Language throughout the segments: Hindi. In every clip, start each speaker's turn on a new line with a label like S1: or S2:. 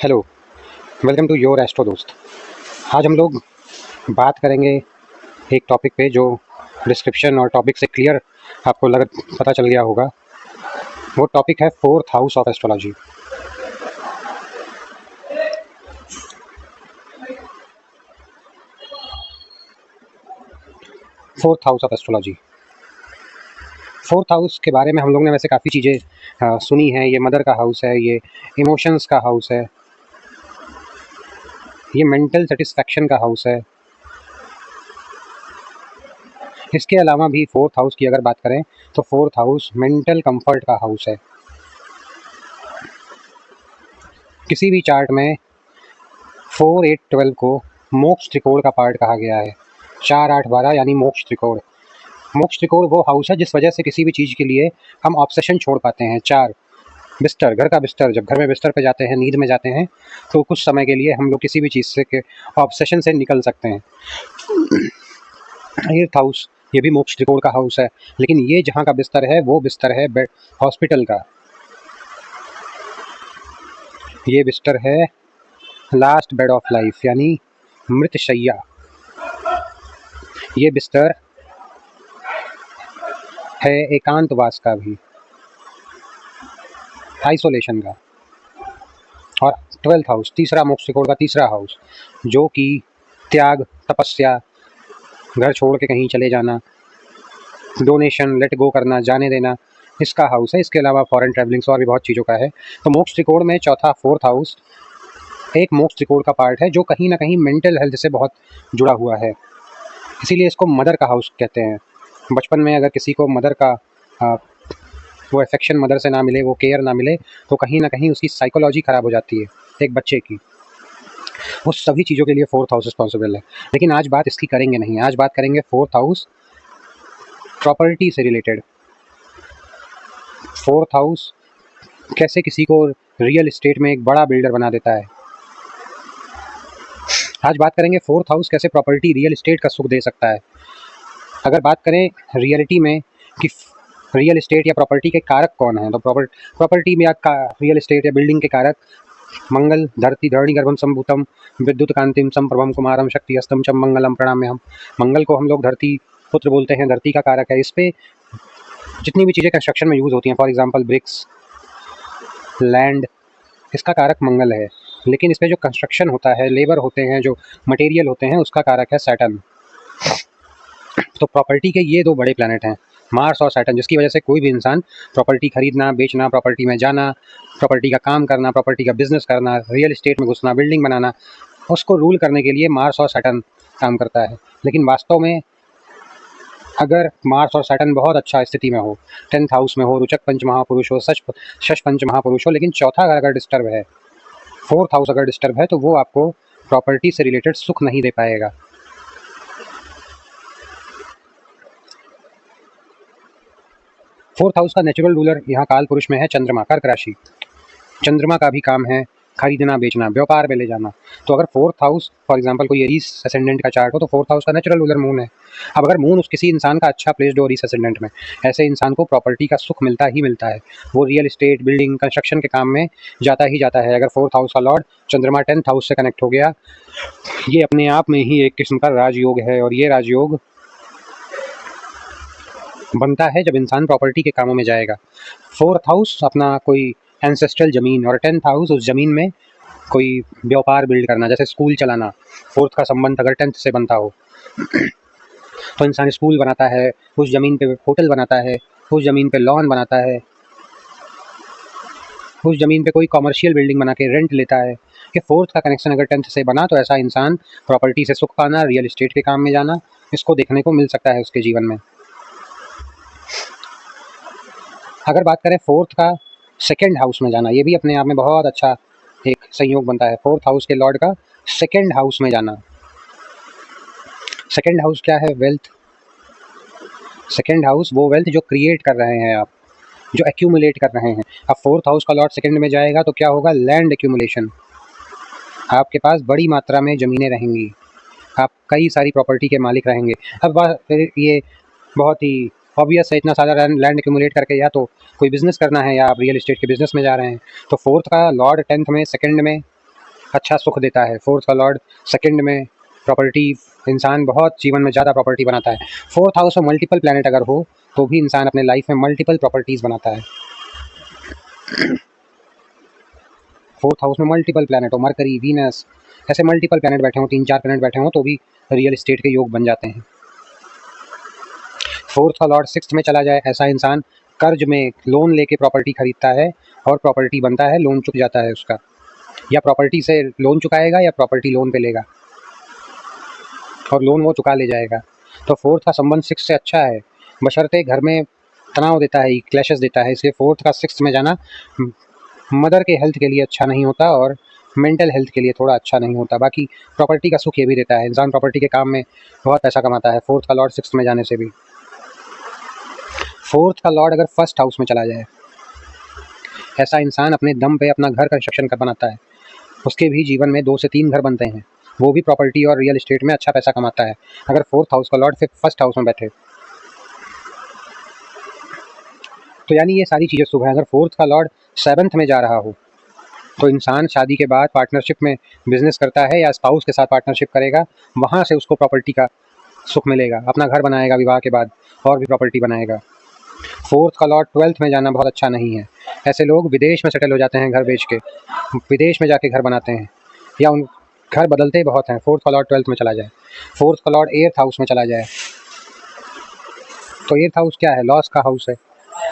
S1: Hello, welcome to your astro दोस्त। आज हम लोग बात करेंगे एक टॉपिक पे जो डिस्क्रिप्शन और टॉपिक से क्लियर आपको पता चल गया होगा। वो टॉपिक है fourth house of astrology. Fourth house of astrology, fourth house के बारे में हम लोग ने वैसे काफ़ी चीज़ें सुनी हैं। ये मदर का हाउस है, ये इमोशंस का हाउस है, ये मेंटल सेटिस्फैक्शन का हाउस है। इसके अलावा भी फोर्थ हाउस की अगर बात करें तो फोर्थ हाउस मेंटल कंफर्ट का हाउस है। किसी भी चार्ट में 4, 8, 12 को मोक्ष त्रिकोण का पार्ट कहा गया है। 4, 8, 12 यानी मोक्ष त्रिकोण। मोक्ष त्रिकोण वो हाउस है जिस वजह से किसी भी चीज़ के लिए हम ऑब्सेशन छोड़ पाते हैं। 4, बिस्तर, घर का बिस्तर। जब घर में बिस्तर पे जाते हैं, नींद में जाते हैं, तो कुछ समय के लिए हम लोग किसी भी चीज़ से के ऑब्सेशन से निकल सकते हैं। 8th हाउस ये भी मोक्ष त्रिकोण का हाउस है, लेकिन ये जहाँ का बिस्तर है वो बिस्तर है बेड हॉस्पिटल का। ये बिस्तर है लास्ट बेड ऑफ लाइफ यानी मृत शैया। ये बिस्तर है एकांतवास का भी, आइसोलेशन का। और 12th हाउस तीसरा मोक्ष त्रिकोण का तीसरा हाउस, जो कि त्याग, तपस्या, घर छोड़ के कहीं चले जाना, डोनेशन, लेट गो करना, जाने देना, इसका हाउस है। इसके अलावा फॉरेन ट्रैवलिंग्स और भी बहुत चीज़ों का है। तो मोक्ष त्रिकोण में चौथा, फोर्थ हाउस एक मोक्ष त्रिकोण का पार्ट है जो कहीं ना कहीं मेंटल हेल्थ से बहुत जुड़ा हुआ है। इसीलिए इसको मदर का हाउस कहते हैं। बचपन में अगर किसी को मदर का वो अफेक्शन मदर से ना मिले, वो केयर ना मिले, तो कहीं ना कहीं उसकी साइकोलॉजी ख़राब हो जाती है एक बच्चे की। उस सभी चीज़ों के लिए फोर्थ हाउस रिस्पॉन्सिबल है। लेकिन आज बात इसकी करेंगे नहीं, आज बात करेंगे फोर्थ हाउस प्रॉपर्टी से रिलेटेड। फोर्थ हाउस कैसे किसी को रियल एस्टेट में एक बड़ा बिल्डर बना देता है। आज बात करेंगे फोर्थ हाउस कैसे प्रॉपर्टी, रियल एस्टेट का सुख दे सकता है। अगर बात करें रियलिटी में कि रियल एस्टेट या प्रॉपर्टी के कारक कौन हैं, तो प्रॉपर्टी में या रियल एस्टेट या बिल्डिंग के कारक मंगल, धरती, धरणी गर्भम संभूतम, विद्युत कांतिम संप्रभम कुमारम, शक्ति अस्तम चम मंगलम प्रणाम्य हम। मंगल को हम लोग धरती पुत्र बोलते हैं, धरती का कारक है। इस पे जितनी भी चीज़ें कंस्ट्रक्शन में यूज़ होती हैं, फॉर एग्जांपल ब्रिक्स, लैंड, इसका कारक मंगल है। लेकिन इस पे जो कंस्ट्रक्शन होता है, लेबर होते हैं, जो मटेरियल होते हैं, उसका कारक है सैटर्न। तो प्रॉपर्टी के ये दो बड़े प्लैनेट हैं, मार्स और सैटर्न, जिसकी वजह से कोई भी इंसान प्रॉपर्टी खरीदना, बेचना, प्रॉपर्टी में जाना, प्रॉपर्टी का काम करना, प्रॉपर्टी का बिजनेस करना, रियल एस्टेट में घुसना, बिल्डिंग बनाना, उसको रूल करने के लिए मार्स और सैटर्न काम करता है। लेकिन वास्तव में अगर मार्स और सैटर्न बहुत अच्छा स्थिति में हो, 10th हाउस में हो, रुचक पंच महापुरुष हो, शश पंच महापुरुष हो, लेकिन चौथा अगर डिस्टर्ब है, फोर्थ हाउस अगर डिस्टर्ब है, तो वो आपको प्रॉपर्टी से रिलेटेड सुख नहीं दे पाएगा। फोर्थ हाउस का नेचुरल रूलर यहाँ काल पुरुष में है चंद्रमा, कर्क राशि। चंद्रमा का भी काम है खरीदना, बेचना, व्यापार में ले जाना। तो अगर फोर्थ हाउस फॉर एग्जांपल कोई एरीज असेंडेंट का चार्ट हो, तो फोर्थ हाउस का नेचुरल रूलर मून है। अब अगर मून उस किसी इंसान का अच्छा प्लेस्ड हो एरीज असेंडेंट में, ऐसे इंसान को प्रॉपर्टी का सुख मिलता ही मिलता है। वो रियल एस्टेट, बिल्डिंग, कंस्ट्रक्शन के काम में जाता ही जाता है। अगर फोर्थ हाउस का लॉर्ड चंद्रमा 10th हाउस से कनेक्ट हो गया, ये अपने आप में ही एक किस्म का राजयोग है। और ये राजयोग बनता है जब इंसान प्रॉपर्टी के कामों में जाएगा। फोर्थ हाउस अपना कोई एंसेस्ट्रल ज़मीन, और 10th हाउस उस ज़मीन में कोई व्यापार बिल्ड करना, जैसे स्कूल चलाना। फोर्थ का संबंध अगर 10th से बनता हो तो इंसान स्कूल बनाता है, उस ज़मीन पे होटल बनाता है, उस ज़मीन पे लॉन बनाता है, उस ज़मीन पे कोई कॉमर्शियल बिल्डिंग बना के रेंट लेता है। ये फोर्थ का कनेक्शन अगर 10th से बना, तो ऐसा इंसान प्रॉपर्टी से सुख पाना, रियल एस्टेट के काम में जाना, इसको देखने को मिल सकता है उसके जीवन में। अगर बात करें फोर्थ का सेकेंड हाउस में जाना, ये भी अपने आप में बहुत अच्छा एक संयोग बनता है। फोर्थ हाउस के लॉर्ड का सेकेंड हाउस में जाना। सेकेंड हाउस क्या है? वेल्थ। सेकेंड हाउस वो वेल्थ जो क्रिएट कर रहे हैं आप, जो एक्यूमुलेट कर रहे हैं। अब फोर्थ हाउस का लॉर्ड सेकेंड में जाएगा तो क्या होगा? Land accumulation. आपके पास बड़ी मात्रा में ज़मीनें रहेंगी, आप कई सारी प्रॉपर्टी के मालिक रहेंगे। अब ये बहुत ही ऑब्वियस है, इतना सारा लैंड एक्यूमुलेट करके या तो कोई बिज़नेस करना है, या आप रियल एस्टेट के बिज़नेस में जा रहे हैं। तो फोर्थ का लॉर्ड 10th में, सेकंड में अच्छा सुख देता है। फोर्थ का लॉर्ड सेकंड में प्रॉपर्टी, इंसान बहुत जीवन में ज़्यादा प्रॉपर्टी बनाता है। फोर्थ हाउस में मल्टीपल प्लैनेट अगर हो तो भी इंसान अपने लाइफ में मल्टीपल प्रॉपर्टीज़ बनाता है। फोर्थ हाउस में मल्टीपल प्लैनेट हो, मरकरी, वीनस, ऐसे मल्टीपल प्लैनेट बैठे हों, 3-4 प्लैनेट बैठे हों तो भी रियल इस्टेट के योग बन जाते हैं। फोर्थ का लॉर्ड सिक्स्थ में चला जाए, ऐसा इंसान कर्ज में लोन लेके प्रॉपर्टी खरीदता है और प्रॉपर्टी बनता है, लोन चुक जाता है उसका, या प्रॉपर्टी से लोन चुकाएगा या प्रॉपर्टी लोन पे लेगा और लोन वो चुका ले जाएगा। तो फोर्थ का संबंध सिक्स से अच्छा है, बशर्ते घर में तनाव देता है, क्लैशेस देता है, इसलिए फोर्थ का सिक्स में जाना मदर के हेल्थ के लिए अच्छा नहीं होता और मेंटल हेल्थ के लिए थोड़ा अच्छा नहीं होता। बाकी प्रॉपर्टी का सुख ये भी देता है, इंसान प्रॉपर्टी के काम में बहुत पैसा कमाता है फोर्थ का लॉर्ड सिक्स में जाने से भी। फोर्थ का लॉर्ड अगर फर्स्ट हाउस में चला जाए, ऐसा इंसान अपने दम पे अपना घर कंस्ट्रक्शन कर बनाता है, उसके भी जीवन में 2 से 3 घर बनते हैं, वो भी प्रॉपर्टी और रियल एस्टेट में अच्छा पैसा कमाता है अगर फोर्थ हाउस का लॉर्ड फिर फर्स्ट हाउस में बैठे। तो यानी ये सारी चीज़ें शुभ हैं। अगर फोर्थ का लॉर्ड सेवन्थ में जा रहा हो तो इंसान शादी के बाद पार्टनरशिप में बिजनेस करता है या स्पाउस के साथ पार्टनरशिप करेगा, वहाँ से उसको प्रॉपर्टी का सुख मिलेगा, अपना घर बनाएगा विवाह के बाद और भी प्रॉपर्टी बनाएगा। फोर्थ का लॉर्ड ट्वेल्थ में जाना बहुत अच्छा नहीं है, ऐसे लोग विदेश में सेटल हो जाते हैं, घर बेच के विदेश में जाके घर बनाते हैं या उन घर बदलते बहुत हैं। फोर्थ का लॉर्ड ट्वेल्थ में चला जाए, फोर्थ का लॉर्ड एट्थ हाउस में चला जाए, तो एट्थ हाउस क्या है, लॉस का हाउस है,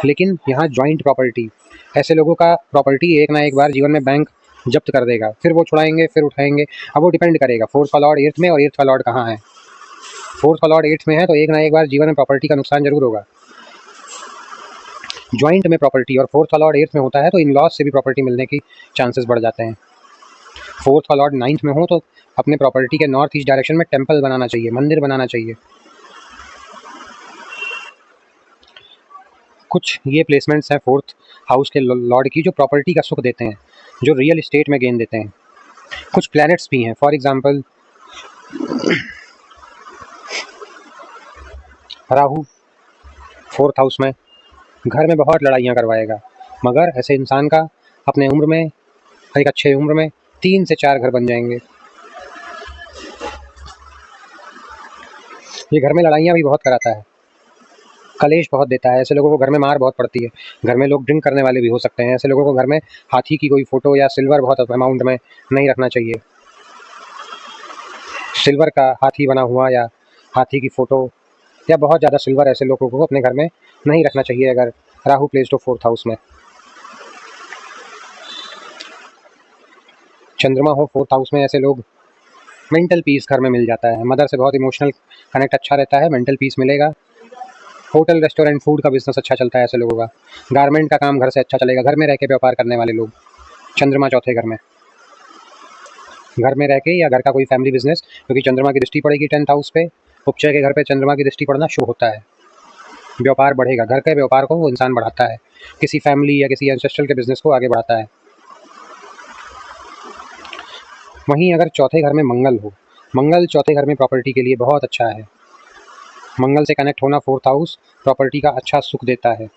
S1: लेकिन यहाँ जॉइंट प्रॉपर्टी, ऐसे लोगों का प्रॉपर्टी एक ना एक बार जीवन में बैंक जब्त कर देगा, फिर वो छुड़ाएंगे फिर उठाएंगे, अब वो डिपेंड करेगा फोर्थ का लॉर्ड एट्थ में और एट्थ का लॉर्ड कहाँ है। फोर्थ का लॉर्ड एट्थ में है तो एक ना एक बार जीवन में प्रॉपर्टी का नुकसान जरूर होगा। जॉइंट में प्रॉपर्टी और फोर्थ का लॉर्ड एट्थ में होता है तो इन लॉस से भी प्रॉपर्टी मिलने की चांसेस बढ़ जाते हैं। फोर्थ का लॉर्ड नाइन्थ में हो तो अपने प्रॉपर्टी के नॉर्थ ईस्ट डायरेक्शन में टेम्पल बनाना चाहिए, मंदिर बनाना चाहिए। कुछ ये प्लेसमेंट्स हैं फोर्थ हाउस के लॉर्ड की जो प्रॉपर्टी का सुख देते हैं, जो रियल इस्टेट में गेन देते हैं। कुछ प्लैनेट्स भी हैं, for example Rahu fourth house में घर में बहुत लड़ाइयाँ करवाएगा, मगर ऐसे इंसान का अपने उम्र में, एक अच्छे उम्र में 3 से 4 घर बन जाएंगे। ये घर में लड़ाइयाँ भी बहुत कराता है, कलेश बहुत देता है, ऐसे लोगों को घर में मार बहुत पड़ती है, घर में लोग ड्रिंक करने वाले भी हो सकते हैं, ऐसे लोगों को घर में हाथी की कोई फ़ोटो या सिल्वर बहुत अमाउंट में नहीं रखना चाहिए। सिल्वर का हाथी बना हुआ या हाथी की फ़ोटो या बहुत ज़्यादा सिल्वर ऐसे लोगों को अपने घर में नहीं रखना चाहिए अगर राहु प्लेस्ड हो फोर्थ हाउस में। चंद्रमा हो फोर्थ हाउस में, ऐसे लोग मेंटल पीस घर में मिल जाता है, मदर से बहुत इमोशनल कनेक्ट अच्छा रहता है, मेंटल पीस मिलेगा। होटल रेस्टोरेंट फूड का बिजनेस अच्छा चलता है ऐसे लोगों का, गारमेंट का काम घर से अच्छा चलेगा, घर में रह के व्यापार करने वाले लोग, चंद्रमा चौथे घर में रह के या घर का कोई फैमिली बिजनेस, क्योंकि चंद्रमा की दृष्टि पड़ेगी 10th हाउस पे, उपचय के घर पे चंद्रमा की दृष्टि पड़ना शुभ होता है, व्यापार बढ़ेगा, घर के व्यापार को वो इंसान बढ़ाता है, किसी फैमिली या किसी एंसेस्ट्रल के बिजनेस को आगे बढ़ाता है। वहीं अगर चौथे घर में मंगल हो, मंगल चौथे घर में प्रॉपर्टी के लिए बहुत अच्छा है, मंगल से कनेक्ट होना फोर्थ हाउस प्रॉपर्टी का अच्छा सुख देता है।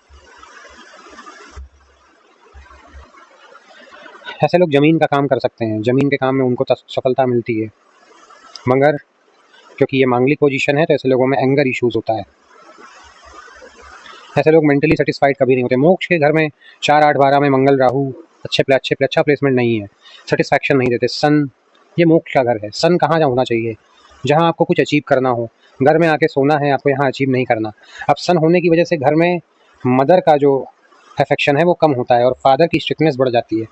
S1: ऐसे लोग ज़मीन का काम कर सकते हैं, ज़मीन के काम में उनको सफलता मिलती है, मगर क्योंकि ये मांगलिक पोजीशन है तो ऐसे लोगों में एंगर इश्यूज होता है, ऐसे लोग मेंटली सेटिस्फाइड कभी नहीं होते। मोक्ष के घर में 4, 8, 12 में मंगल राहु अच्छा प्लेसमेंट नहीं है, सेटिस्फैक्शन नहीं देते। सन ये मोक्ष का घर है, सन कहाँ होना चाहिए, जहाँ आपको कुछ अचीव करना हो, घर में आके सोना है, आपको यहाँ अचीव नहीं करना। अब सन होने की वजह से घर में मदर का जो अफेक्शन है वो कम होता है और फादर की स्ट्रिक्टनेस बढ़ जाती है।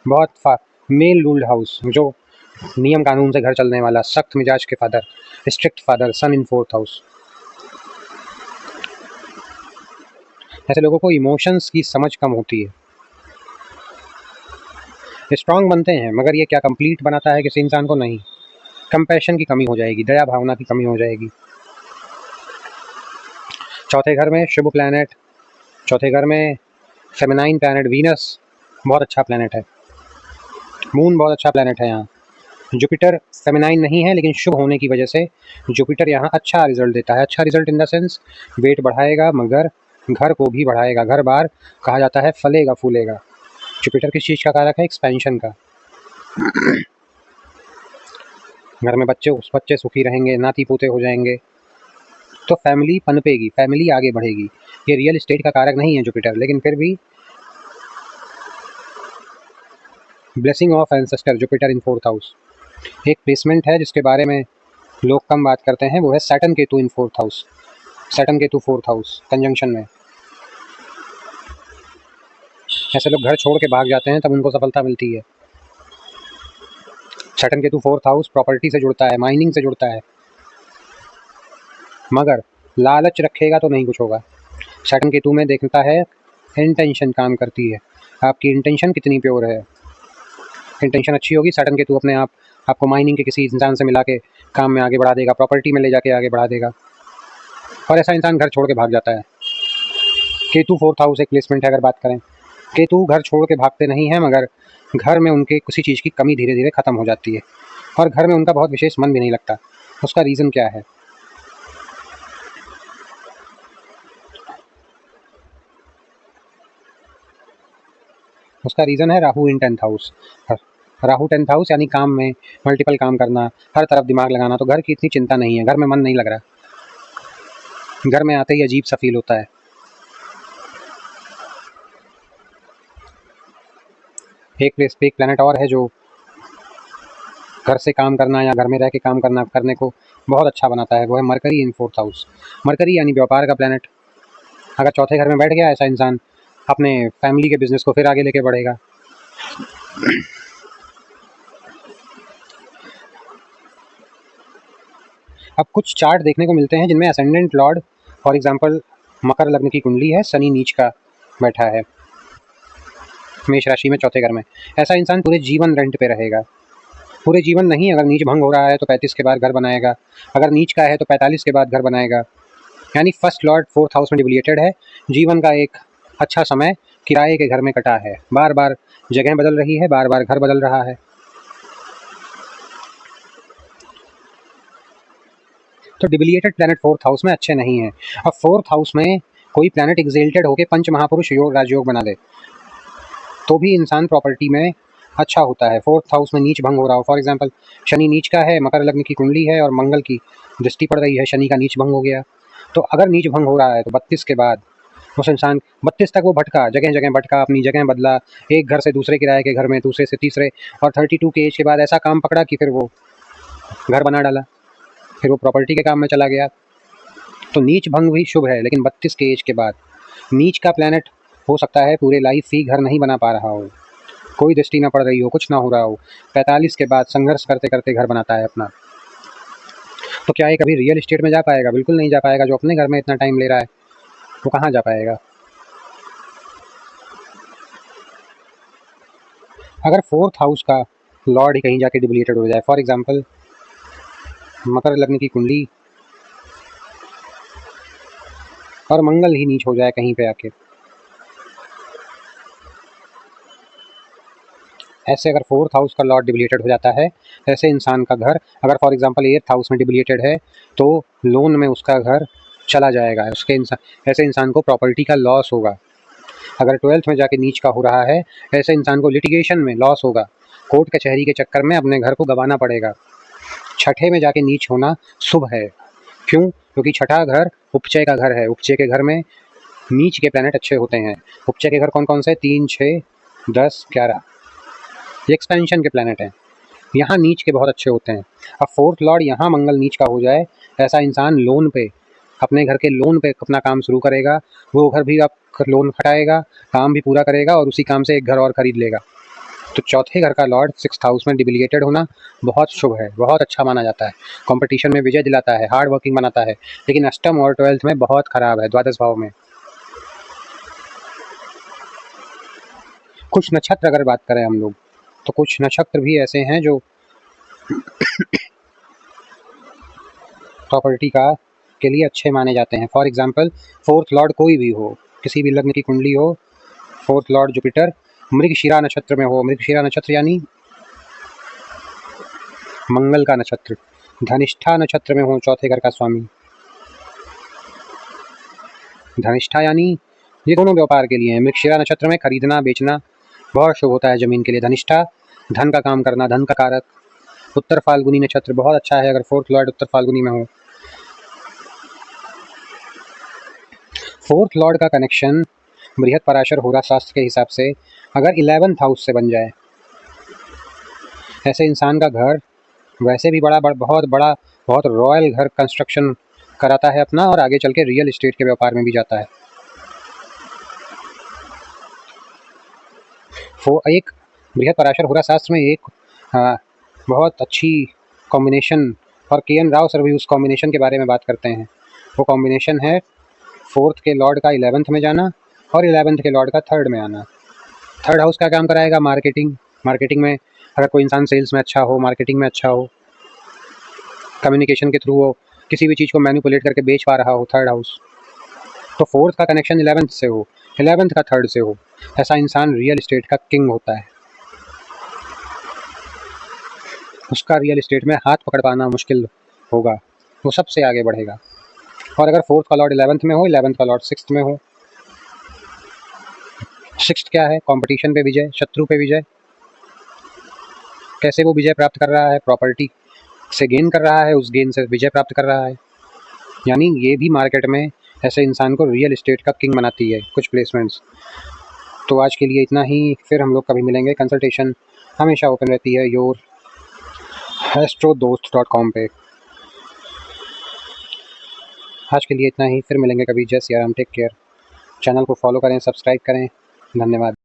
S1: बहुत मेल रूल्ड हाउस, जो नियम कानून से घर चलने वाला, सख्त मिजाज के father, strict father, son in fourth house, ऐसे लोगों को इमोशंस की समझ कम होती है, स्ट्रांग बनते हैं मगर ये क्या कंप्लीट बनाता है किसी इंसान को, नहीं। कंपैशन की कमी हो जाएगी, दया भावना की कमी हो जाएगी। चौथे घर में शुभ प्लैनेट, चौथे घर में फेमिनाइन प्लैनेट वीनस बहुत अच्छा प्लैनेट है, मून बहुत अच्छा प्लैनेट है। यहाँ जुपिटर फेमिनाइन नहीं है लेकिन शुभ होने की वजह से जुपिटर यहाँ अच्छा रिजल्ट देता है, अच्छा result in the sense weight बढ़ाएगा मगर घर को भी बढ़ाएगा, घर बार कहा जाता है फलेगा फूलेगा। जुपिटर किस चीज़ का कारक है? एक्सपेंशन का। घर में बच्चे सुखी रहेंगे, नाती पोते हो जाएंगे, तो फैमिली पनपेगी, फैमिली आगे बढ़ेगी। ये रियल एस्टेट का कारक नहीं है जुपिटर, लेकिन फिर भी blessing of ancestor Jupiter in 4th house एक प्लेसमेंट है जिसके बारे में लोग कम बात करते हैं, वो है सैटर्न केतु इन 4th house. Saturn Ketu 4th house conjunction में। ऐसे लोग घर छोड़ के भाग जाते हैं तब उनको सफलता मिलती है। Saturn Ketu 4th house property से जुड़ता है, माइनिंग से जुड़ता है, मगर लालच रखेगा तो नहीं कुछ होगा। सैटर्न केतु में देखता है इंटेंशन काम करती है, आपकी इंटेंशन कितनी प्योर है। इंटेंशन अच्छी होगी, सैटर्न केतु अपने आप आपको माइनिंग के किसी इंसान से मिला के काम में आगे बढ़ा देगा, प्रॉपर्टी में ले जाके आगे बढ़ा देगा, और ऐसा इंसान घर छोड़ के भाग जाता है। केतु 4th हाउस एक प्लेसमेंट है। अगर बात करें, केतु घर छोड़ के भागते नहीं हैं, मगर घर में उनके किसी चीज़ की कमी धीरे धीरे खत्म हो जाती है, और घर में उनका बहुत विशेष मन भी नहीं लगता। उसका रीज़न क्या है? उसका रीज़न है राहु इन 10th house. Rahu 10th house यानी काम में मल्टीपल काम करना, हर तरफ दिमाग लगाना, तो घर की इतनी चिंता नहीं है, घर में मन नहीं लग रहा, घर में आते ही अजीब सा फील होता है। एक प्लेनेट और है जो घर से काम करना या घर में रह के काम करने को बहुत अच्छा बनाता है, वो है मरकरी इन 4th हाउस। मरकरी यानी व्यापार का प्लेनेट। अगर चौथे घर में बैठ गया ऐसा इंसान, अपने फैमिली के बिजनेस को फिर आगे लेके बढ़ेगा। अब कुछ चार्ट देखने को मिलते हैं जिनमें असेंडेंट लॉर्ड, फॉर एग्जांपल मकर लग्न की कुंडली है, शनि नीच का बैठा है मेष राशि में चौथे घर में। ऐसा इंसान पूरे जीवन रेंट पे रहेगा, पूरे जीवन नहीं, अगर नीच भंग हो रहा है तो 35 के बाद घर बनाएगा, अगर नीच का है तो 45 के बाद घर बनाएगा। यानी फर्स्ट लॉर्ड 4th हाउस में डिबिलिएटेड है, जीवन का एक अच्छा समय किराए के घर में कटा है, बार बार जगह बदल रही है, बार बार घर बदल रहा है। तो डिबिलिएटेड प्लैनेट 4th हाउस में अच्छे नहीं है। अब 4th हाउस में कोई प्लैनेट एक्सेल्टेड होकर पंच महापुरुष योग राजयोग बना दे तो भी इंसान प्रॉपर्टी में अच्छा होता है। 4th हाउस में नीच भंग हो रहा हो, फॉर एग्जांपल शनि नीच का है, मकर लग्न की कुंडली है और मंगल की दृष्टि पड़ रही है, शनि का नीच भंग हो गया, तो अगर नीच भंग हो रहा है तो 32 के बाद उस इंसान 32 तक वो भटका, जगह जगह भटका, अपनी जगह बदला, एक घर से दूसरे किराए के घर में, दूसरे से तीसरे, और 32 के एज के बाद ऐसा काम पकड़ा कि फिर वो घर बना डाला, फिर वो प्रॉपर्टी के काम में चला गया। तो नीच भंग भी शुभ है, लेकिन 32 के एज के बाद नीच का प्लैनेट हो सकता है पूरे लाइफ ही घर नहीं बना पा रहा हो, कोई दृष्टि ना पड़ रही हो, कुछ ना हो रहा हो, 45 के बाद संघर्ष करते करते घर बनाता है अपना। तो क्या ये कभी रियल एस्टेट में जा पाएगा? बिल्कुल नहीं जा पाएगा। जो अपने घर में इतना टाइम ले रहा है वो कहाँ जा पाएगा? अगर 4th हाउस का लॉर्ड ही कहीं जाके डिबिलिएटेड हो जाए, फॉर एग्जांपल मकर लग्न की कुंडली और मंगल ही नीच हो जाए कहीं पे आके, ऐसे अगर 4th हाउस का लॉर्ड डिबिलिएटेड हो जाता है, ऐसे इंसान का घर, अगर फॉर एग्जांपल 8th हाउस में डिबिलिएटेड है तो लोन में उसका घर चला जाएगा, उसके इंसान, ऐसे इंसान को प्रॉपर्टी का लॉस होगा। अगर 12th में जाके नीच का हो रहा है, ऐसे इंसान को लिटिगेशन में लॉस होगा, कोर्ट कचहरी के चक्कर में अपने घर को गंवाना पड़ेगा। छठे में जाके नीच होना शुभ है। क्यों? क्योंकि छठा घर उपचय का घर है, उपचय के घर में नीच के प्लैनेट अच्छे होते हैं। उपचय के घर कौन कौन से? 3, 6, 10, 11, ये एक्सपेंशन के प्लैनेट हैं, यहाँ नीच के बहुत अच्छे होते हैं। अब 4th लॉर्ड यहाँ मंगल नीच का हो जाए, ऐसा इंसान लोन पे, अपने घर के लोन पे अपना काम शुरू करेगा, वो घर भी आप लोन खटाएगा, काम भी पूरा करेगा और उसी काम से एक घर और खरीद लेगा। तो चौथे घर का लॉर्ड 6th हाउस में डिबिलिएटेड होना बहुत शुभ है, बहुत अच्छा माना जाता है, कंपटीशन में विजय दिलाता है, हार्ड वर्किंग बनाता है। लेकिन अष्टम और 12th में बहुत खराब है, द्वादश भाव में। कुछ नक्षत्र अगर बात करें हम लोग, तो कुछ नक्षत्र भी ऐसे हैं जो प्रॉपर्टी का के लिए अच्छे माने जाते हैं। फॉर एग्जांपल 4th लॉर्ड कोई भी हो, किसी भी लग्न की कुंडली हो, 4th लॉर्ड जुपिटर मृगशिरा नक्षत्र में हो, मृगशिरा नक्षत्र यानी मंगल का नक्षत्र, धनिष्ठा नक्षत्र में हो चौथे घर का स्वामी, धनिष्ठा यानी ये दोनों व्यापार के लिए हैं। मृगशिरा नक्षत्र में खरीदना बेचना बहुत शुभ होता है ज़मीन के लिए। धनिष्ठा धन का काम करना, धन का कारक। उत्तर फाल्गुनी नक्षत्र बहुत अच्छा है अगर फोर्थ लॉर्ड उत्तर फाल्गुनी में हो। फोर्थ लॉर्ड का कनेक्शन बृहत पराशर होरा शास्त्र के हिसाब से अगर 11th हाउस से बन जाए, ऐसे इंसान का घर वैसे भी बहुत रॉयल घर कंस्ट्रक्शन कराता है अपना, और आगे चल के रियल इस्टेट के व्यापार में भी जाता है। वो एक बृहत पराशर होरा शास्त्र में एक बहुत अच्छी कॉम्बिनेशन, और के.एन. राव सर भी उस कॉम्बिनेशन के बारे में बात करते हैं। वो कॉम्बिनेशन है फोर्थ के लॉर्ड का 11th में जाना और 11th के लॉर्ड का थर्ड में आना। थर्ड हाउस क्या काम कराएगा? मार्केटिंग। मार्केटिंग में अगर कोई इंसान सेल्स में अच्छा हो, मार्केटिंग में अच्छा हो, कम्युनिकेशन के थ्रू वो किसी भी चीज़ को मैनिपुलेट करके बेच पा रहा हो, थर्ड हाउस, तो फोर्थ का कनेक्शन 11th से हो, 11th का थर्ड से हो, ऐसा इंसान रियल इस्टेट का किंग होता है। उसका रियल इस्टेट में हाथ पकड़ पाना मुश्किल होगा, वो सबसे आगे बढ़ेगा। और अगर फोर्थ का लॉर्ड 11th में हो, 11th का लॉर्ड 6th में हो। 6th क्या है? कंपटीशन पे विजय, शत्रु पे विजय। कैसे वो विजय प्राप्त कर रहा है? प्रॉपर्टी से गेन कर रहा है, उस गेन से विजय प्राप्त कर रहा है। यानी ये भी मार्केट में ऐसे इंसान को रियल इस्टेट का किंग बनाती है कुछ प्लेसमेंट्स। तो आज के लिए इतना ही, फिर हम लोग कभी मिलेंगे। कंसल्टेशन हमेशा ओपन रहती है योर astrodost.com पे। आज के लिए इतना ही, फिर मिलेंगे कभी। जय Siya Ram, take care. Channel को फॉलो करें, सब्सक्राइब करें। धन्यवाद।